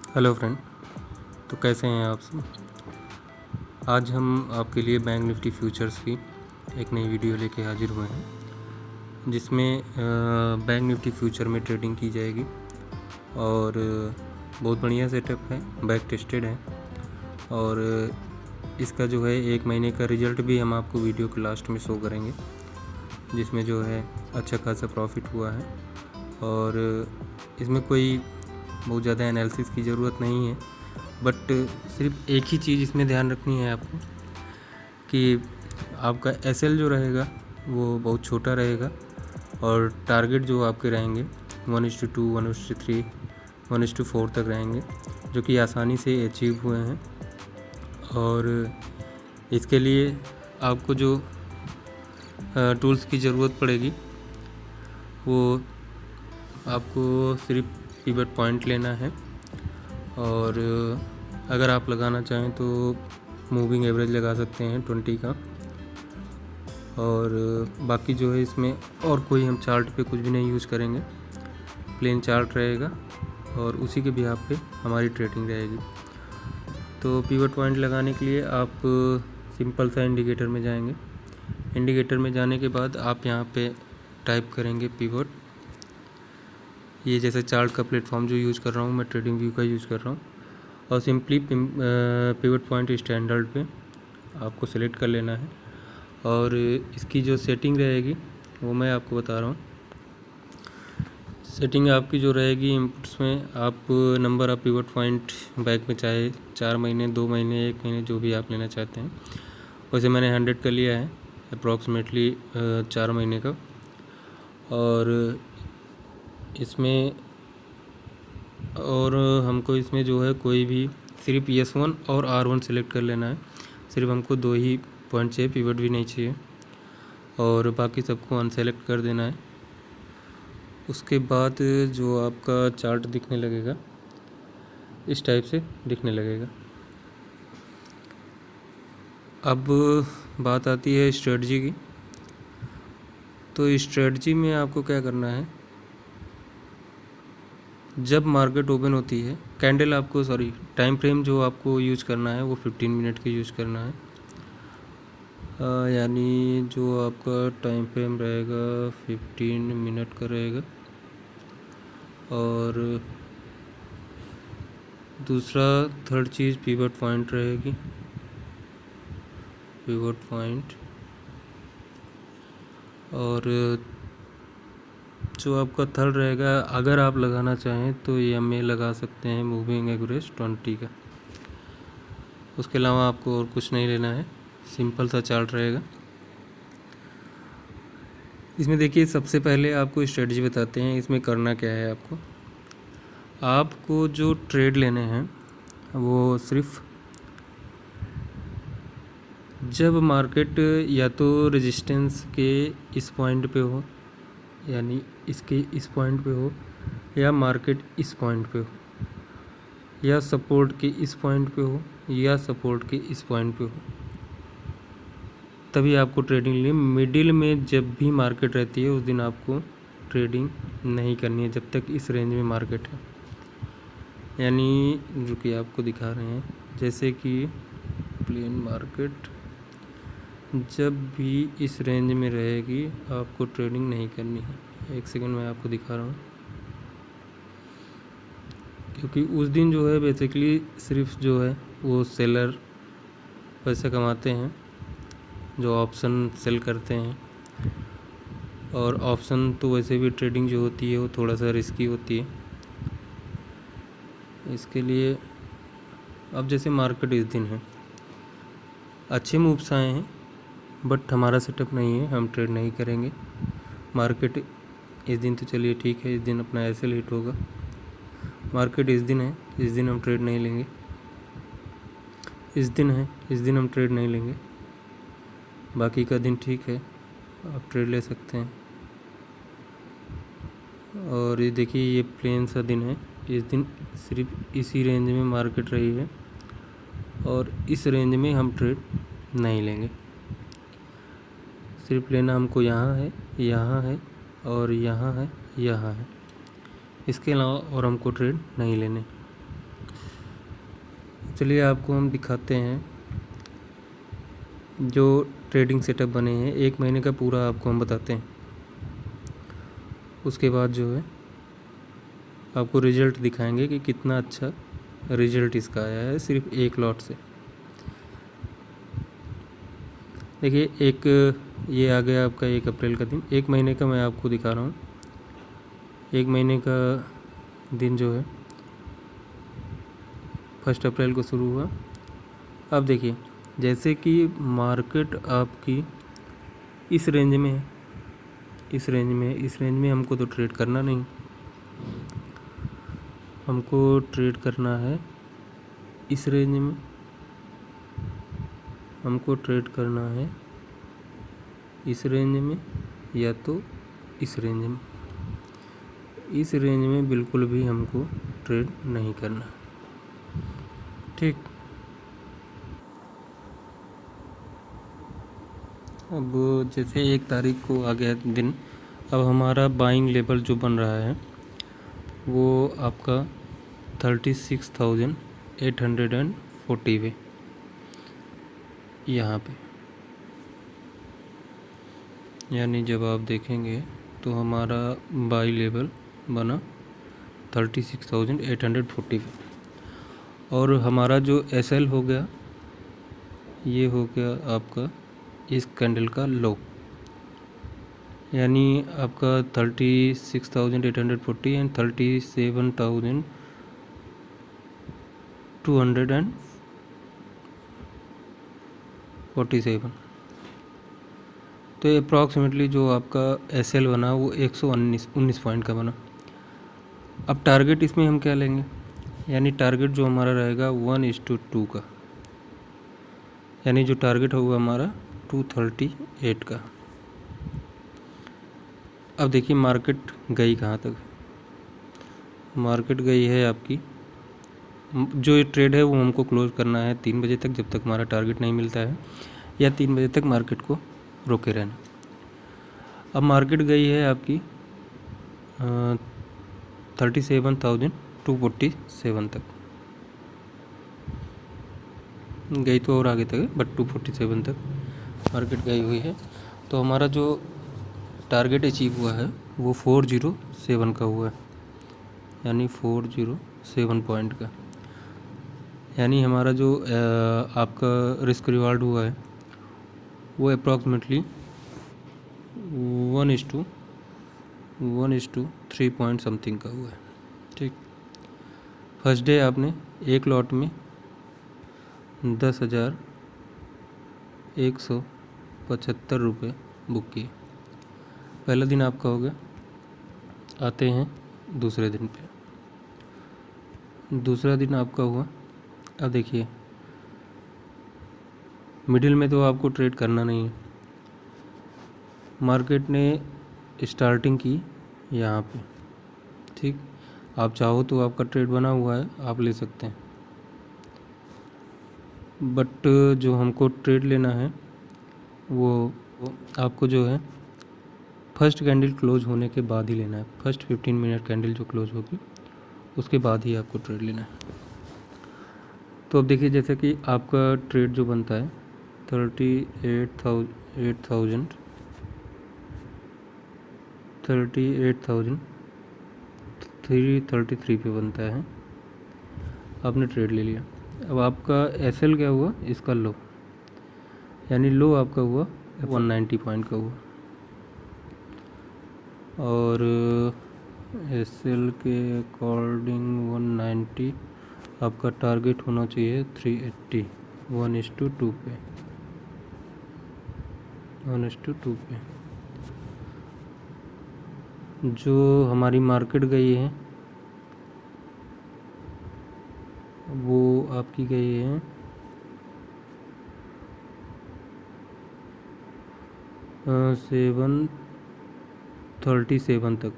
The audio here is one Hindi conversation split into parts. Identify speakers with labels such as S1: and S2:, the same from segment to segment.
S1: Hello friend. तो कैसे हैं आप सब। आज हम आपके लिए बैंक निफ्टी फ्यूचर्स की एक नई वीडियो लेके हाजिर हुए हैं, जिसमें बैंक निफ्टी फ्यूचर में ट्रेडिंग की जाएगी और बहुत बढ़िया सेटअप है, बैक टेस्टेड है और इसका जो है 1 महीने का रिजल्ट भी हम आपको वीडियो के लास्ट में शो करेंगे, जिसमें जो है अच्छा खासा प्रॉफिट हुआ है। और इसमें कोई बहुत ज़्यादा एनालिसिस की ज़रूरत नहीं है, बट सिर्फ एक ही चीज़ इसमें ध्यान रखनी है आपको कि आपका एसएल जो रहेगा वो बहुत छोटा रहेगा और टारगेट जो आपके रहेंगे 1:2, 1:3, 1:4 तक रहेंगे, जो कि आसानी से अचीव हुए हैं। और इसके लिए आपको जो टूल्स की ज़रूरत पड़ेगी वो आपको सिर्फ पिवट पॉइंट लेना है, और अगर आप लगाना चाहें तो मूविंग एवरेज लगा सकते हैं 20 का। और बाकी जो है इसमें और कोई हम चार्ट पे कुछ भी नहीं यूज़ करेंगे, प्लेन चार्ट रहेगा और उसी के बिहाफ पे हमारी ट्रेडिंग रहेगी। तो पिवट पॉइंट लगाने के लिए आप सिंपल सा इंडिकेटर में जाएंगे। इंडिकेटर में जाने के बाद आप यहाँ पे टाइप करेंगे पिवट। ये जैसे चार्ट का प्लेटफॉर्म जो यूज़ कर रहा हूँ मैं, ट्रेडिंग व्यू का यूज़ कर रहा हूँ, और सिंपली पिवट पॉइंट स्टैंडर्ड पे आपको सेलेक्ट कर लेना है। और इसकी जो सेटिंग रहेगी वो मैं आपको बता रहा हूँ। सेटिंग आपकी जो रहेगी इनपुट्स में, आप number of pivot point back में चाहे 4 महीने, 2 महीने, 1 महीने, जो भी आप लेना चाहते हैं। वैसे मैंने 100 का लिया है, अप्रॉक्सीमेटली 4 महीने का। और इसमें हमको इसमें जो है कोई भी सिर्फ S1 और R1 सेलेक्ट कर लेना है। सिर्फ हमको 2 ही पॉइंट चाहिए, पिवट भी नहीं चाहिए, और बाकी सबको अनसेलेक्ट कर देना है। उसके बाद जो आपका चार्ट दिखने लगेगा इस टाइप से दिखने लगेगा। अब बात आती है स्ट्रेटजी की। तो स्ट्रेटजी में आपको क्या करना है, जब मार्केट ओपन होती है कैंडल आपको टाइम फ्रेम जो आपको यूज़ करना है वो 15 मिनट की यूज़ करना है। यानी जो आपका टाइम फ्रेम रहेगा 15 मिनट का रहेगा। और दूसरा थर्ड चीज़ पिवट पॉइंट रहेगी, पिवट पॉइंट। और जो आपका थर्ड रहेगा, अगर आप लगाना चाहें तो ये में लगा सकते हैं मूविंग एवरेज 20 का। उसके अलावा आपको और कुछ नहीं लेना है, सिंपल सा चार्ट रहेगा। इसमें देखिए सबसे पहले आपको स्ट्रेटजी बताते हैं, इसमें करना क्या है। आपको जो ट्रेड लेने हैं वो सिर्फ जब मार्केट या तो रेजिस्टेंस के इस पॉइंट पे हो, यानी इसके इस पॉइंट पे हो, या मार्केट इस पॉइंट पे हो, या सपोर्ट के इस पॉइंट पे हो, या सपोर्ट के इस पॉइंट पे हो, तभी आपको ट्रेडिंग लेनी। मिडिल में जब भी मार्केट रहती है उस दिन आपको ट्रेडिंग नहीं करनी है, जब तक इस रेंज में मार्केट है। यानी जो कि आपको दिखा रहे हैं, जैसे कि प्लेन मार्केट जब भी इस रेंज में रहेगी आपको ट्रेडिंग नहीं करनी है। एक सेकंड में आपको दिखा रहा हूँ, क्योंकि उस दिन जो है बेसिकली सिर्फ जो है वो सेलर पैसे कमाते हैं जो ऑप्शन सेल करते हैं। और ऑप्शन तो वैसे भी ट्रेडिंग जो होती है वो थोड़ा सा रिस्की होती है। इसके लिए अब जैसे मार्केट इस दिन है, अच्छे मूव्स आए हैं, बट हमारा सेटअप नहीं है, हम ट्रेड नहीं करेंगे। मार्केट इस दिन तो चलिए ठीक है, इस दिन अपना एसएल हिट होगा। मार्केट इस दिन है, इस दिन हम ट्रेड नहीं लेंगे। इस दिन है, इस दिन हम ट्रेड नहीं लेंगे। बाकी का दिन ठीक है, आप ट्रेड ले सकते हैं। और ये देखिए ये प्लेन सा दिन है, इस दिन सिर्फ इसी रेंज में मार्केट रही है और इस रेंज में हम ट्रेड नहीं लेंगे। सिर्फ लेना हमको यहाँ है, यहाँ है और यहाँ है, यहाँ है। इसके अलावा और हमको ट्रेड नहीं लेने। चलिए आपको हम दिखाते हैं जो ट्रेडिंग सेटअप बने हैं, 1 महीने का पूरा आपको हम बताते हैं। उसके बाद जो है आपको रिज़ल्ट दिखाएंगे कि कितना अच्छा रिज़ल्ट इसका आया है सिर्फ एक लॉट से। देखिए एक ये आ गया आपका 1 अप्रैल का दिन। 1 महीने का मैं आपको दिखा रहा हूँ। 1 महीने का दिन जो है 1 अप्रैल को शुरू हुआ। अब देखिए जैसे कि मार्केट आपकी इस रेंज में है, इस रेंज में हमको तो ट्रेड करना नहीं, हमको ट्रेड करना है इस रेंज में, हमको ट्रेड करना है इस रेंज में या तो इस रेंज में। इस रेंज में बिल्कुल भी हमको ट्रेड नहीं करना, ठीक। अब जैसे 1 तारीख को आ गया दिन, अब हमारा बाइंग लेवल जो बन रहा है वो आपका 36,840 पे यहाँ पे, यानी जब आप देखेंगे तो हमारा बाई लेवल बना 36,840 पे। और हमारा जो SL हो गया, ये हो गया आपका इस कैंडल का लो, यानी आपका 36,840 एंड 37,247। तो अप्रॉक्सीमेटली जो आपका SL बना वो 119 पॉइंट का बना। अब टारगेट इसमें हम क्या लेंगे, यानी टारगेट जो हमारा रहेगा 1:2 का, यानी जो टारगेट होगा हमारा 238 का। अब देखिए मार्केट गई कहाँ तक। मार्केट गई है आपकी, जो ये ट्रेड है वो हमको क्लोज करना है 3 बजे तक, जब तक हमारा टारगेट नहीं मिलता है, या 3 बजे तक मार्केट को रोके रहना। अब मार्केट गई है आपकी 37,247 तक गई, तो और आगे तक है बट 247 तक मार्केट गई हुई है। तो हमारा जो टारगेट अचीव हुआ है वो 407 का हुआ है, यानी 407 पॉइंट का। यानी हमारा जो आपका रिस्क रिवार्ड हुआ है वो अप्रॉक्सीमेटली 1:3 पॉइंट समथिंग का हुआ है, ठीक। फर्स्ट डे आपने एक लॉट में 10,175 रुपये बुक किए। पहला दिन आपका हो गया। आते हैं दूसरे दिन पे। दूसरा दिन आपका हुआ। अब देखिए मिडिल में तो आपको ट्रेड करना नहीं है। मार्केट ने स्टार्टिंग की यहाँ पे, ठीक। आप चाहो तो आपका ट्रेड बना हुआ है, आप ले सकते हैं, बट जो हमको ट्रेड लेना है वो आपको जो है फर्स्ट कैंडल क्लोज होने के बाद ही लेना है। फर्स्ट 15 मिनट कैंडल जो क्लोज होगी उसके बाद ही आपको ट्रेड लेना है। तो अब देखिए जैसे कि आपका ट्रेड जो बनता है 38,333 पे बनता है। आपने ट्रेड ले लिया। अब आपका SL क्या हुआ, इसका लो, यानी लो आपका हुआ 190 पॉइंट का हुआ, और SL के अकॉर्डिंग 190 आपका टारगेट होना चाहिए 380, 1:2 पे, 1:2 पे। जो हमारी मार्केट गई है वो आपकी गई है 737 तक।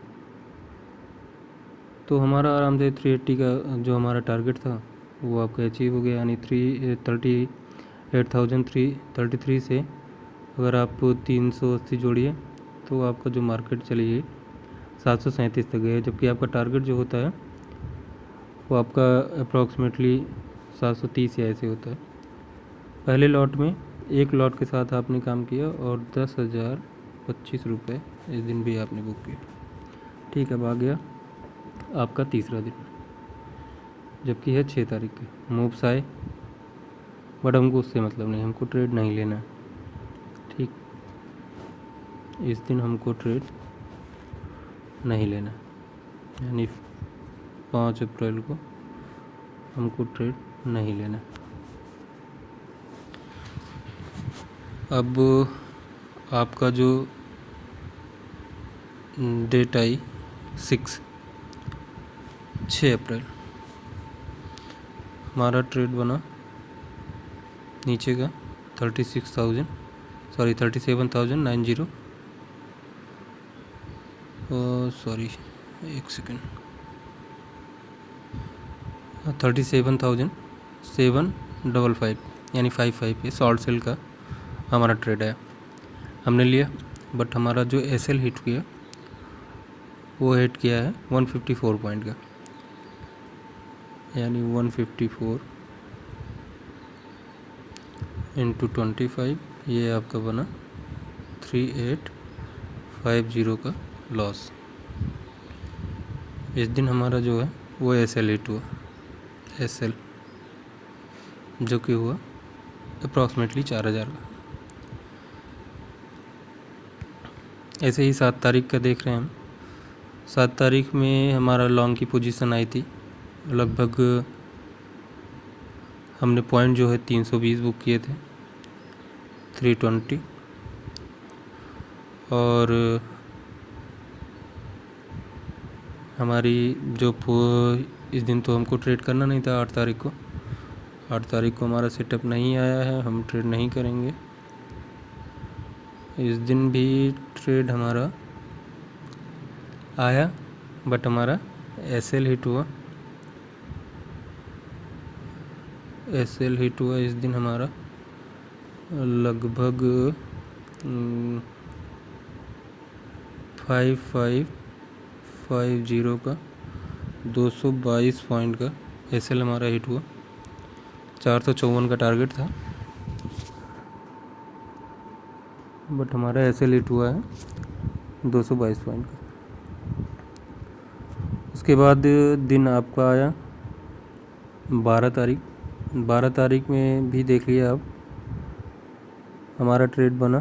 S1: तो हमारा आराम से 380 का जो हमारा टारगेट था वो आपका अचीव हो गया, यानी 38,333 से अगर आप 380 जोड़िए तो आपका जो मार्केट चली गई 737 तक गया। जबकि आपका टारगेट जो होता है वो आपका अप्रॉक्सीमेटली 730 या ऐसे होता है। पहले लॉट में एक लॉट के साथ आपने काम किया और 10,025 रुपये इस दिन भी आपने बुक किया। ठीक है, अब आ गया आपका तीसरा दिन, जबकि है 6 तारीख के। मूव्स आए, बट हमको उससे मतलब नहीं, हमको ट्रेड नहीं लेना है। ठीक, इस दिन हमको ट्रेड नहीं लेना, यानी 5 अप्रैल को हमको ट्रेड नहीं लेना। अब आपका जो डेट आई 6 अप्रैल, हमारा ट्रेड बना नीचे का 37,090, सॉरी एक सेकेंड, 37,755 यानी 55 पे शॉर्ट सेल का हमारा ट्रेड है, हमने लिया। बट हमारा जो एसएल हिट किया वो हिट किया है 154 पॉइंट का, यानी 154 इंटू 25, ये आपका बना 3850 का लॉस। इस दिन हमारा जो है वो एसएल हिट हुआ, एसएल जो कि हुआ अप्रॉक्सीमेटली 4,000 का। ऐसे ही 7 तारीख का देख रहे हैं हम। 7 तारीख में हमारा लॉन्ग की पोजीशन आई थी, लगभग हमने पॉइंट जो है 320 बुक किए थे, 320, और हमारी जो इस दिन तो हमको ट्रेड करना नहीं था। 8 तारीख को हमारा सेटअप नहीं आया है, हम ट्रेड नहीं करेंगे। इस दिन भी ट्रेड हमारा आया, बट हमारा एसएल हिट हुआ। एसएल हिट हुआ इस दिन हमारा लगभग 5550 का 222 पॉइंट का एसएल हमारा हिट हुआ। 454 का टारगेट था, बट हमारा एसएल हिट हुआ है 222 पॉइंट का। उसके बाद दिन आपका आया 12 तारीख। 12 तारीख में भी देख लिया आप, हमारा ट्रेड बना,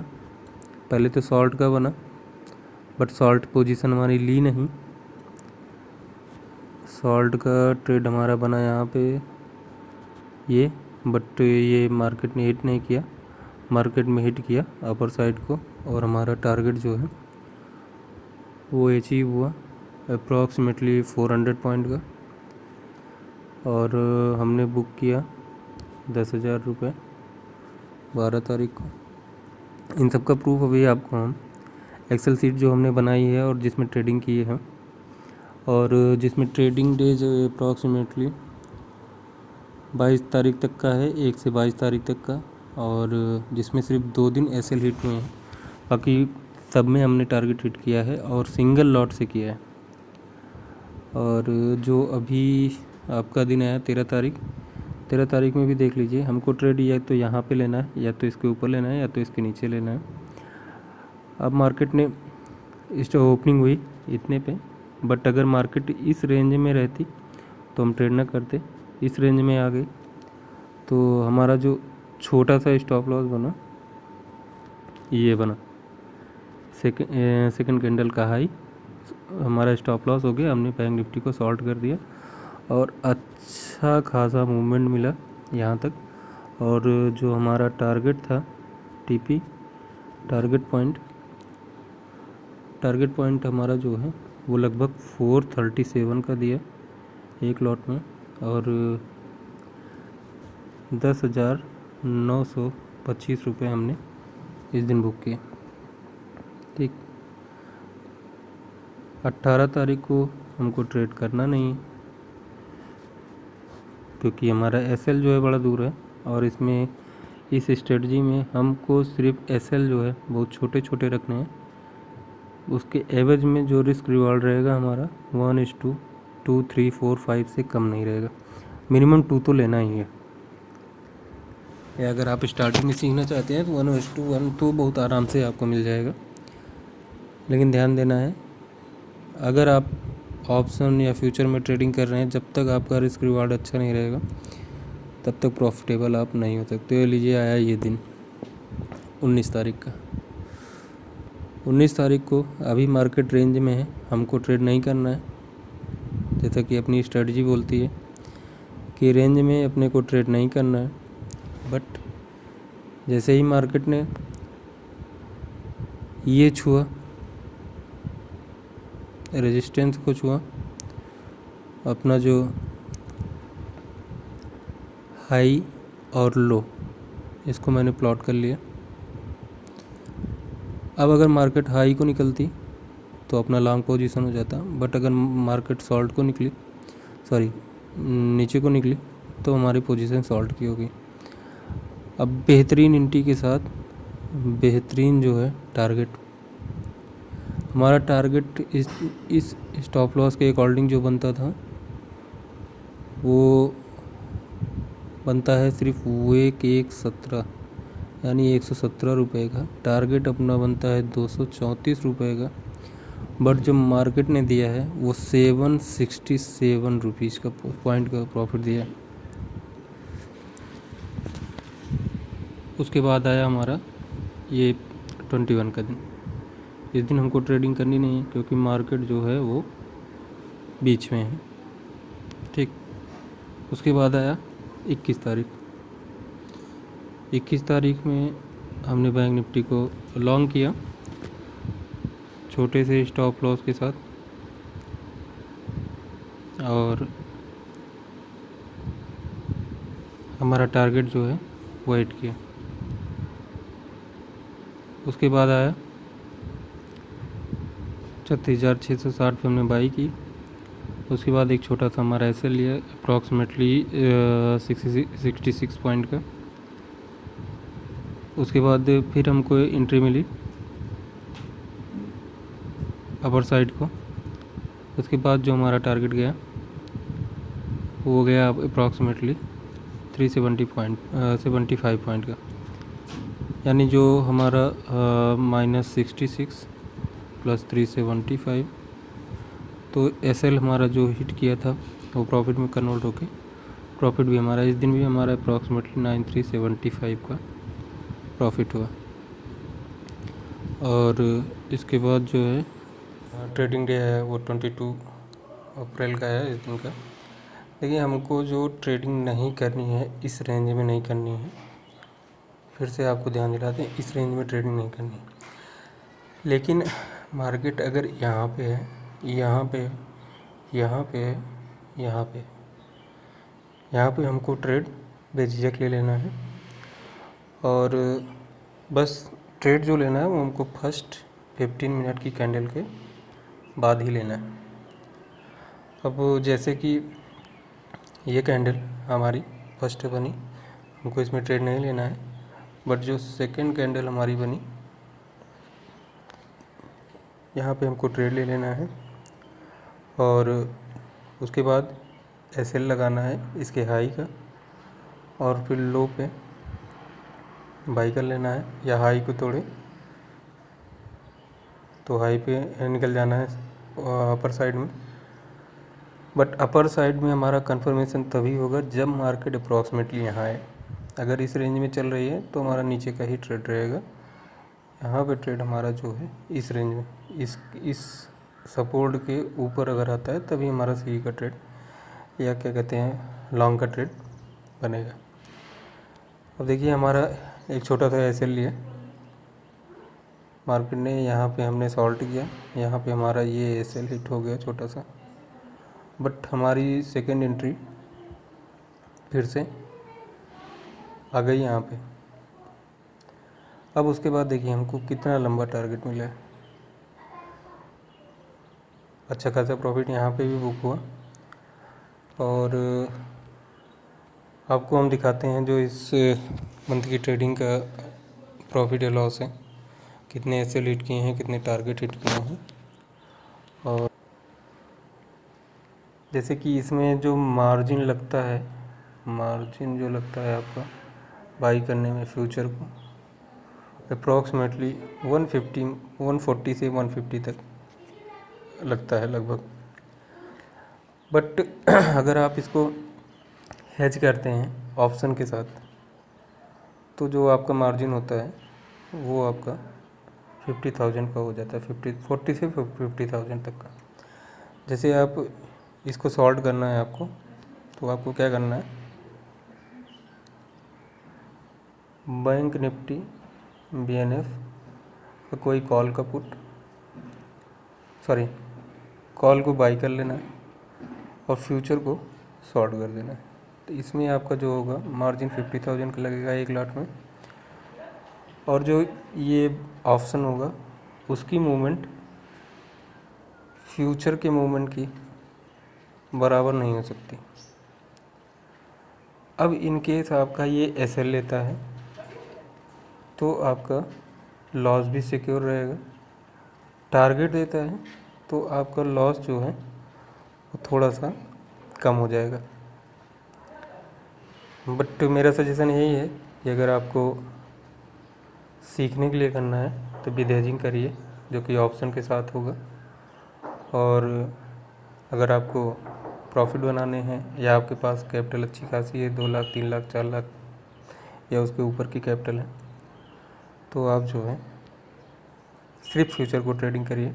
S1: पहले तो सॉल्ट का बना, बट सॉल्ट पोजीशन हमारी ली नहीं। सॉल्ट का ट्रेड हमारा बना यहाँ पे ये, बट ये मार्केट ने हिट नहीं किया, मार्केट में हिट किया अपर साइड को, और हमारा टारगेट जो है वो अचीव हुआ अप्रॉक्सीमेटली 400 पॉइंट का, और हमने बुक किया 10,000 रुपये 12 तारीख को। इन सब का प्रूफ अभी आपको हम एक्सेल सीट जो हमने बनाई है और जिसमें ट्रेडिंग की है, और जिसमें ट्रेडिंग डेज अप्रॉक्सीमेटली 22 तारीख तक का है, 1 से 22 तारीख तक का, और जिसमें सिर्फ 2 दिन एसएल हिट हुए हैं, बाकी सब में हमने टारगेट हिट किया है और सिंगल लॉट से किया है। और जो अभी आपका दिन आया 13 तारीख में भी देख लीजिए, हमको ट्रेड या तो यहाँ पे लेना है, या तो इसके ऊपर लेना है, या तो इसके नीचे लेना है। अब मार्केट ने इस जो ओपनिंग हुई इतने पे, बट अगर मार्केट इस रेंज में रहती तो हम ट्रेड ना करते। इस रेंज में आ गई तो हमारा जो छोटा सा स्टॉप लॉस बना, ये बना सेकंड कैंडल का हाई, हमारा स्टॉप लॉस हो गया। हमने बैंक निफ्टी को शॉर्ट कर दिया और अच्छा खासा मूवमेंट मिला यहाँ तक। और जो हमारा टारगेट था टीपी टारगेट पॉइंट हमारा जो है वो लगभग 437 का दिया एक लॉट में, और 10,925 रुपये हमने इस दिन बुक किए। ठीक, 18 तारीख को हमको ट्रेड करना नहीं, क्योंकि हमारा एसएल जो है बड़ा दूर है, और इसमें इस स्ट्रेटजी में हमको सिर्फ एसएल जो है बहुत छोटे छोटे रखने हैं। उसके एवरेज में जो रिस्क रिवॉर्ड रहेगा हमारा 1:2, 2, 3, 4, 5 से कम नहीं रहेगा, मिनिमम 2 तो लेना ही है। या अगर आप स्टार्टिंग में सीखना चाहते हैं तो 1:1 तो बहुत आराम से आपको मिल जाएगा। लेकिन ध्यान देना है, अगर आप ऑप्शन या फ्यूचर में ट्रेडिंग कर रहे हैं, जब तक आपका रिस्क रिवार्ड अच्छा नहीं रहेगा तब तक प्रॉफिटेबल आप नहीं हो सकते। लीजिए आया ये दिन 19 तारीख का। 19 तारीख को अभी मार्केट रेंज में है, हमको ट्रेड नहीं करना है। जैसा कि अपनी स्ट्रेटजी बोलती है कि रेंज में अपने को ट्रेड नहीं करना है। बट जैसे ही मार्केट ने ये छुआ, रेजिस्टेंस को छुआ, अपना जो हाई और लो इसको मैंने प्लॉट कर लिया। अब अगर मार्केट हाई को निकलती तो अपना लॉन्ग पोजीशन हो जाता, बट अगर मार्केट शॉर्ट को निकली, नीचे को निकली, तो हमारी पोजीशन शॉर्ट की होगी। अब बेहतरीन एंट्री के साथ बेहतरीन जो है टारगेट, हमारा टारगेट इस स्टॉप लॉस के अकॉर्डिंग जो बनता था वो बनता है सिर्फ वो 117 यानी 117 रुपये का। टारगेट अपना बनता है 234 रुपये का, बट जो मार्केट ने दिया है वो 767 रुपीज़ का पॉइंट का प्रॉफिट दिया। उसके बाद आया हमारा ये 21 का दिन। इस दिन हमको ट्रेडिंग करनी नहीं है क्योंकि मार्केट जो है वो बीच में है, ठीक। उसके बाद आया 21 तारीख। 21 तारीख में हमने बैंक निफ्टी को लॉन्ग किया छोटे से स्टॉप लॉस के साथ, और हमारा टारगेट जो है वो हिट किया। उसके बाद आया 36,660 पे हमने बाई की। उसके बाद एक छोटा सा हमारा एसएल लिया अप्रॉक्सीमेटली 66 पॉइंट का। उसके बाद फिर हमको एंट्री मिली अपर साइड को। उसके बाद जो हमारा टारगेट गया वो गया अप्रॉक्सीमेटली 75 पॉइंट का, यानी जो हमारा -66 प्लस 375, तो एसएल हमारा जो हिट किया था वो प्रॉफिट में कन्वर्ट होके प्रॉफिट भी हमारा इस दिन भी हमारा अप्रॉक्सीमेटली 9375 का प्रॉफिट हुआ। और इसके बाद जो है ट्रेडिंग डे है वो 22 अप्रैल का है इस दिन का। देखिए, हमको जो ट्रेडिंग नहीं करनी है इस रेंज में नहीं करनी है। फिर से आपको ध्यान दिलाते हैं, इस रेंज में ट्रेडिंग नहीं करनी है। लेकिन मार्केट अगर यहाँ पे है, यहाँ पे है, यहाँ पे है, यहाँ पे, यहाँ पे हमको ट्रेड बेझिझक ले लेना है। और बस ट्रेड जो लेना है वो हमको फर्स्ट 15 मिनट की कैंडल के बाद ही लेना है। अब जैसे कि ये कैंडल हमारी फर्स्ट बनी, हमको इसमें ट्रेड नहीं लेना है। बट जो सेकंड कैंडल हमारी बनी, यहाँ पे हमको ट्रेड ले लेना है। और उसके बाद एसएल लगाना है इसके हाई का, और फिर लो पे बाई कर लेना है, या हाई को तोड़े तो हाई पे निकल जाना है अपर साइड में। बट अपर साइड में हमारा कंफर्मेशन तभी होगा जब मार्केट अप्रॉक्सीमेटली यहाँ है। अगर इस रेंज में चल रही है तो हमारा नीचे का ही ट्रेड रहेगा। यहाँ पे ट्रेड हमारा जो है इस रेंज में, इस सपोर्ट के ऊपर अगर आता है तभी हमारा सी का ट्रेड, या क्या कहते हैं, लॉन्ग का ट्रेड बनेगा। अब देखिए, हमारा एक छोटा सा एसएल लिया मार्केट ने, यहाँ पे हमने सॉल्ट किया, यहाँ पे हमारा ये एसएल हिट हो गया छोटा सा। बट हमारी सेकेंड एंट्री फिर से आ गई यहाँ पे। अब उसके बाद देखिए हमको कितना लंबा टारगेट मिला है। अच्छा खासा प्रॉफिट यहाँ पे भी बुक हुआ। और आपको हम दिखाते हैं जो इस मंथ की ट्रेडिंग का प्रॉफिट या लॉस है, कितने एसएल हिट किए हैं, कितने टारगेट हिट किए हैं। और जैसे कि इसमें जो मार्जिन लगता है, मार्जिन जो लगता है आपका बाई करने में फ्यूचर को अप्रॉक्सीमेटली 140 से 150 तक लगता है लगभग। बट अगर आप इसको हेज करते हैं ऑप्शन के साथ तो जो आपका मार्जिन होता है वो आपका 50,000 का हो जाता है, 40 से 50,000 तक का। जैसे आप इसको सॉल्व करना है आपको, तो आपको क्या करना है, बैंक निफ्टी BNF का कोई कॉल का कॉल को बाई कर लेना है और फ्यूचर को शॉर्ट कर देना है। तो इसमें आपका जो होगा मार्जिन 50,000 का लगेगा 1 लाख में, और जो ये ऑप्शन होगा उसकी मूवमेंट फ्यूचर के मूवमेंट की बराबर नहीं हो सकती। अब इन केस आपका ये SL लेता है तो आपका लॉस भी सिक्योर रहेगा। टारगेट देता है तो आपका लॉस जो है वो थोड़ा सा कम हो जाएगा। बट मेरा सजेशन यही है कि अगर आपको सीखने के लिए करना है तो विद हेजिंग करिए, जो कि ऑप्शन के साथ होगा। और अगर आपको प्रॉफिट बनाने हैं या आपके पास कैपिटल अच्छी खासी है, 2 लाख 3 लाख 4 लाख या उसके ऊपर की कैपिटल है, तो आप जो है सिर्फ फ्यूचर को ट्रेडिंग करिए,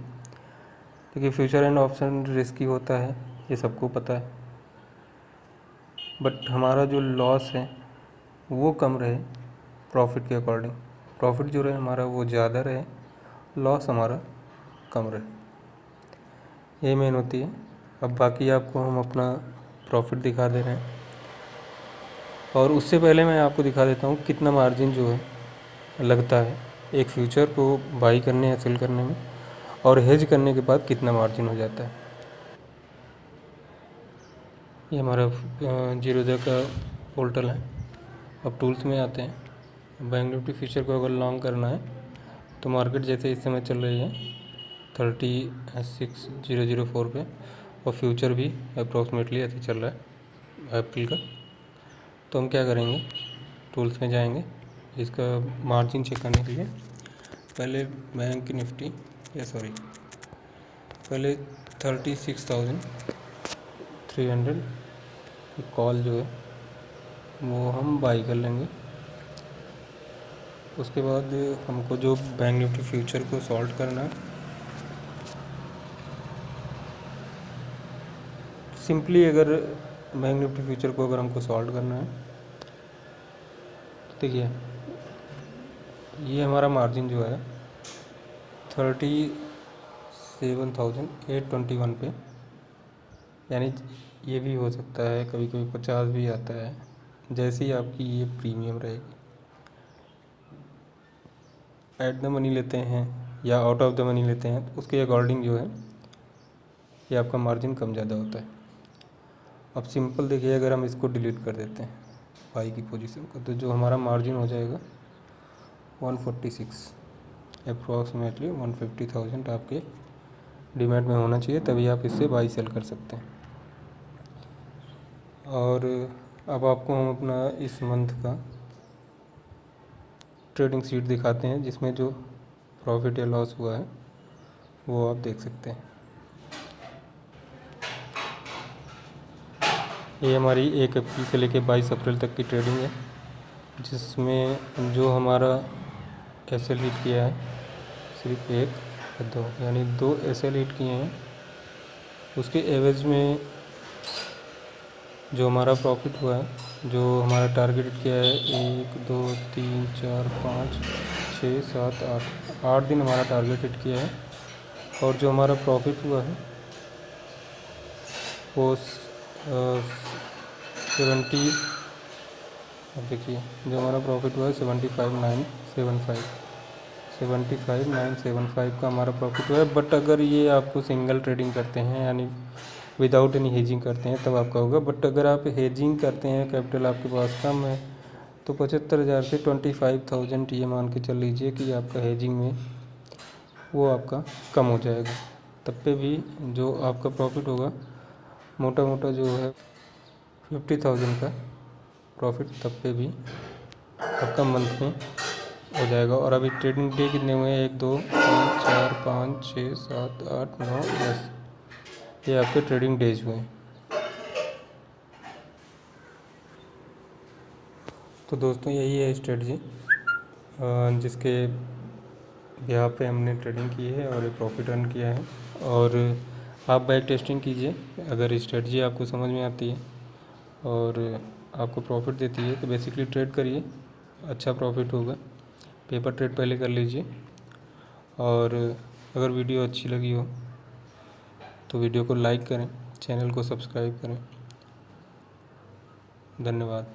S1: क्योंकि फ्यूचर एंड ऑप्शन रिस्की होता है, ये सबको पता है। बट हमारा जो लॉस है वो कम रहे प्रॉफिट के अकॉर्डिंग, प्रॉफिट जो रहे हमारा वो ज़्यादा रहे, लॉस हमारा कम रहे, ये मेन होती है। अब बाकी आपको हम अपना प्रॉफिट दिखा दे रहे हैं, और उससे पहले मैं आपको दिखा देता हूँ कितना मार्जिन जो है लगता है एक फ्यूचर को बाई करने या सेल करने में, और हेज करने के बाद कितना मार्जिन हो जाता है। ये हमारा जीरोधा का पोर्टल है। अब टूल्स में आते हैं। बैंक निफ्टी फ्यूचर को अगर लॉन्ग करना है तो मार्केट जैसे इस समय चल रही है 36,004 पे, और फ्यूचर भी अप्रॉक्सीमेटली ऐसे चल रहा है अप्रैल का। तो हम क्या करेंगे, टूल्स में जाएंगे, इसका मार्जिन चेक करने के लिए पहले बैंक निफ्टी पहले 36,300 कॉल जो है वो हम बाई कर लेंगे। उसके बाद हमको जो बैंक निफ्टी फ्यूचर को सॉल्व करना है, सिंपली अगर बैंक निफ्टी फ्यूचर को अगर हमको सॉल्व करना है तो देखिए ये हमारा मार्जिन जो है 37,821 पे, यानी ये भी हो सकता है कभी कभी 50 भी आता है, जैसी आपकी ये प्रीमियम रहेगी। एट द मनी लेते हैं या आउट ऑफ द मनी लेते हैं तो उसके अकॉर्डिंग जो है ये आपका मार्जिन कम ज़्यादा होता है। अब सिंपल देखिए, अगर हम इसको डिलीट कर देते हैं बाई की पोजीशन को, तो जो हमारा मार्जिन हो जाएगा 146, अप्रॉक्सीमेटली 150,000 आपके डीमैट में होना चाहिए, तभी आप इससे बाई सेल कर सकते हैं। और अब आपको हम अपना इस मंथ का ट्रेडिंग शीट दिखाते हैं, जिसमें जो प्रॉफिट या लॉस हुआ है वो आप देख सकते हैं। ये हमारी 1 अप्रैल से लेकर 22 अप्रैल तक की ट्रेडिंग है, जिसमें जो हमारा SL हिट किया है सिर्फ 1 या 2, यानी 2 SL हिट किए हैं। उसके एवरेज में जो हमारा प्रॉफिट हुआ है, जो हमारा टारगेट किया है 1 2 3 4 5 6 7 8 दिन हमारा टारगेट हिट किया है, और जो हमारा प्रॉफिट हुआ है वो 70, अब देखिए जो हमारा प्रॉफिट हुआ है 75,975 का हमारा प्रॉफिट हुआ है। बट अगर ये आपको सिंगल ट्रेडिंग करते हैं, यानी विदाउट एनी हेजिंग करते हैं, तब आपका होगा। बट अगर आप हेजिंग करते हैं, कैपिटल आपके पास कम है, तो 75,000 से 25,000 ये मान के चल लीजिए कि आपका हेजिंग में वो आपका कम हो जाएगा। तब पे भी जो आपका प्रॉफिट होगा मोटा मोटा जो है 50,000 का प्रॉफिट तब पे भी आपका मंथ में हो जाएगा। और अभी ट्रेडिंग डे कितने हुए हैं? 1 2 3 4 5 6 7 8 9 10, ये आपके ट्रेडिंग डेज हुए हैं। तो दोस्तों यही है स्ट्रेटजी जिसके यहाँ पे हमने ट्रेडिंग की है और प्रॉफिट अर्न किया है। और आप बैक टेस्टिंग कीजिए, अगर स्ट्रेटजी आपको समझ में आती है और आपको प्रॉफिट देती है तो बेसिकली ट्रेड करिए, अच्छा प्रॉफिट होगा। पेपर ट्रेड पहले कर लीजिए। और अगर वीडियो अच्छी लगी हो तो वीडियो को लाइक करें, चैनल को सब्सक्राइब करें। धन्यवाद।